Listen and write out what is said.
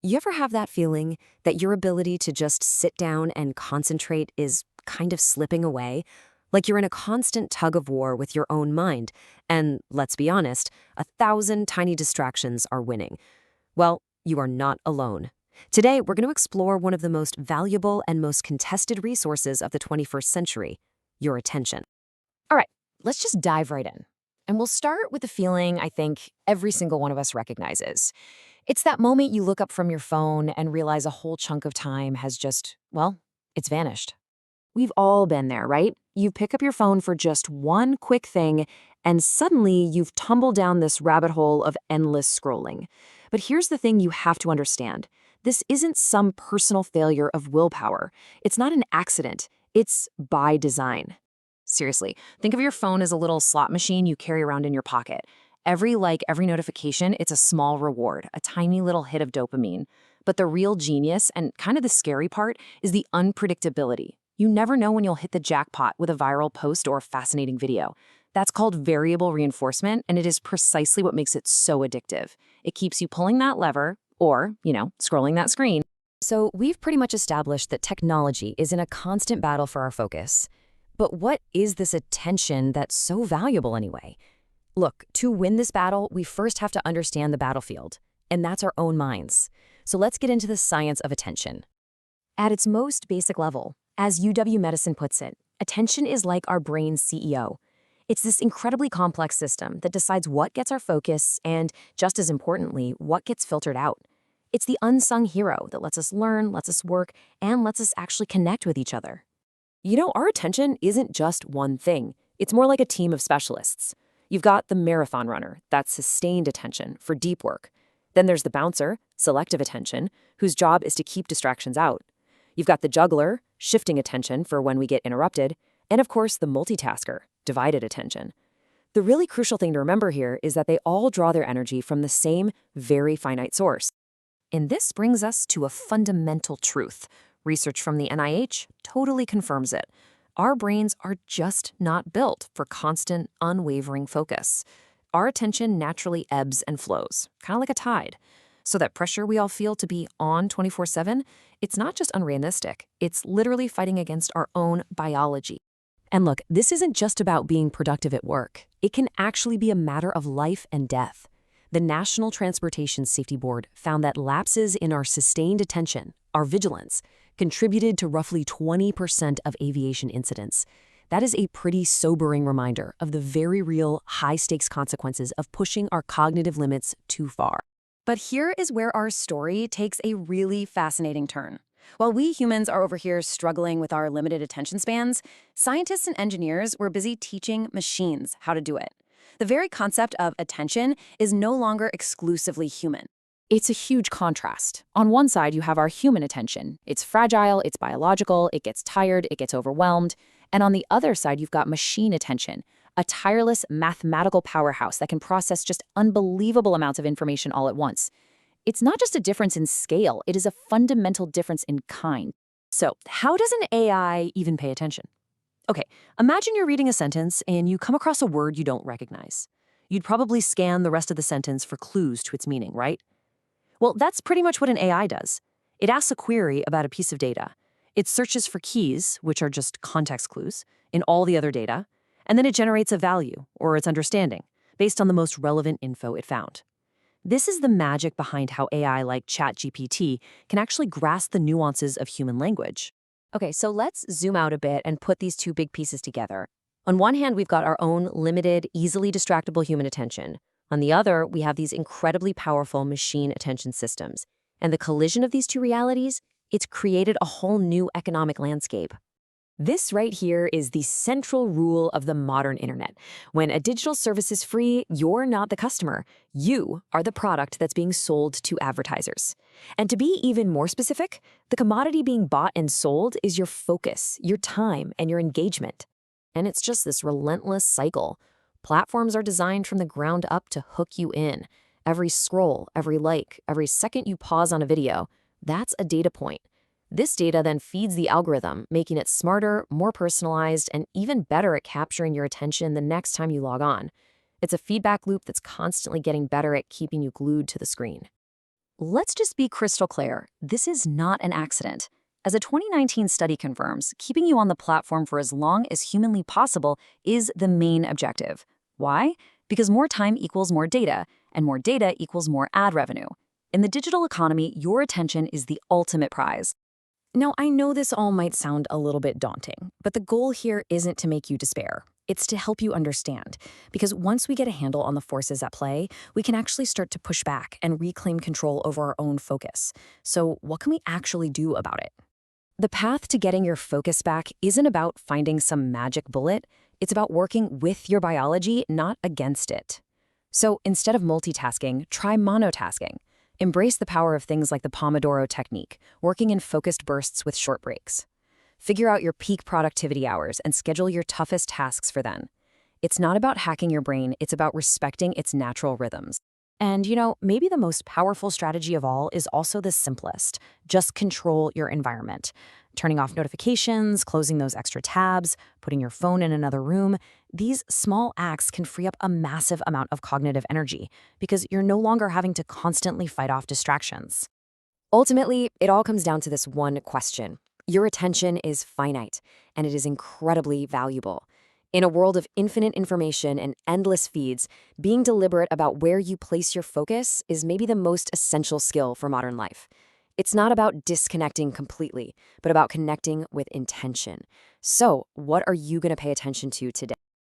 You ever have that feeling that your ability to just sit down and concentrate is kind of slipping away? Like you're in a constant tug of war with your own mind, and let's be honest, 1,000 tiny distractions are winning. Well, you are not alone. Today, we're going to explore one of the most valuable and most contested resources of the 21st century, your attention. All right, let's just dive right in. And we'll start with a feeling I think every single one of us recognizes. It's that moment you look up from your phone and realize a whole chunk of time has just, well, it's vanished. We've all been there, right? You pick up your phone for just one quick thing, and suddenly you've tumbled down this rabbit hole of endless scrolling. But here's the thing you have to understand. This isn't some personal failure of willpower. It's not an accident. It's by design. Seriously, think of your phone as a little slot machine you carry around in your pocket. Every like, every notification, it's a small reward, a tiny little hit of dopamine. But the real genius, and kind of the scary part, is the unpredictability. You never know when you'll hit the jackpot with a viral post or a fascinating video. That's called variable reinforcement, and it is precisely what makes it so addictive. It keeps you pulling that lever, or, scrolling that screen. So we've pretty much established that technology is in a constant battle for our focus. But what is this attention that's so valuable anyway? Look, to win this battle, we first have to understand the battlefield, and that's our own minds. So let's get into the science of attention. At its most basic level, as UW Medicine puts it, attention is like our brain's CEO. It's this incredibly complex system that decides what gets our focus and, just as importantly, what gets filtered out. It's the unsung hero that lets us learn, lets us work, and lets us actually connect with each other. Our attention isn't just one thing. It's more like a team of specialists. You've got the marathon runner, that's sustained attention for deep work. Then there's the bouncer, selective attention, whose job is to keep distractions out. You've got the juggler, shifting attention for when we get interrupted. And of course, the multitasker, divided attention. The really crucial thing to remember here is that they all draw their energy from the same, very finite source. And this brings us to a fundamental truth. Research from the NIH totally confirms it. Our brains are just not built for constant, unwavering focus. Our attention naturally ebbs and flows, kind of like a tide. So that pressure we all feel to be on 24/7, it's not just unrealistic, it's literally fighting against our own biology. And look, this isn't just about being productive at work. It can actually be a matter of life and death. The National Transportation Safety Board found that lapses in our sustained attention, our vigilance, contributed to roughly 20% of aviation incidents. That is a pretty sobering reminder of the very real, high-stakes consequences of pushing our cognitive limits too far. But here is where our story takes a really fascinating turn. While we humans are over here struggling with our limited attention spans, scientists and engineers were busy teaching machines how to do it. The very concept of attention is no longer exclusively human. It's a huge contrast. On one side, you have our human attention. It's fragile, it's biological, it gets tired, it gets overwhelmed. And on the other side, you've got machine attention, a tireless mathematical powerhouse that can process just unbelievable amounts of information all at once. It's not just a difference in scale, it is a fundamental difference in kind. So, how does an AI even pay attention? Okay, imagine you're reading a sentence and you come across a word you don't recognize. You'd probably scan the rest of the sentence for clues to its meaning, right? Well, that's pretty much what an AI does. It asks a query about a piece of data. It searches for keys, which are just context clues, in all the other data, and then it generates a value, or its understanding, based on the most relevant info it found. This is the magic behind how AI like ChatGPT can actually grasp the nuances of human language. Okay, so let's zoom out a bit and put these two big pieces together. On one hand, we've got our own limited, easily distractible human attention. On the other, we have these incredibly powerful machine attention systems. And the collision of these two realities, it's created a whole new economic landscape. This right here is the central rule of the modern internet. When a digital service is free, you're not the customer. You are the product that's being sold to advertisers. And to be even more specific, the commodity being bought and sold is your focus, your time, and your engagement. And it's just this relentless cycle. Platforms are designed from the ground up to hook you in. Every scroll, every like, every second you pause on a video, that's a data point. This data then feeds the algorithm, making it smarter, more personalized, and even better at capturing your attention the next time you log on. It's a feedback loop that's constantly getting better at keeping you glued to the screen. Let's just be crystal clear. This is not an accident. As a 2019 study confirms, keeping you on the platform for as long as humanly possible is the main objective. Why? Because more time equals more data, and more data equals more ad revenue. In the digital economy, your attention is the ultimate prize. Now, I know this all might sound a little bit daunting, but the goal here isn't to make you despair. It's to help you understand. Because once we get a handle on the forces at play, we can actually start to push back and reclaim control over our own focus. So, what can we actually do about it? The path to getting your focus back isn't about finding some magic bullet. It's about working with your biology, not against it. So instead of multitasking, try monotasking. Embrace the power of things like the Pomodoro technique, working in focused bursts with short breaks. Figure out your peak productivity hours and schedule your toughest tasks for then. It's not about hacking your brain, it's about respecting its natural rhythms. And maybe the most powerful strategy of all is also the simplest. Just control your environment. Turning off notifications, closing those extra tabs, putting your phone in another room. These small acts can free up a massive amount of cognitive energy because you're no longer having to constantly fight off distractions. Ultimately, it all comes down to this one question. Your attention is finite, and it is incredibly valuable. In a world of infinite information and endless feeds, being deliberate about where you place your focus is maybe the most essential skill for modern life. It's not about disconnecting completely, but about connecting with intention. So, what are you going to pay attention to today?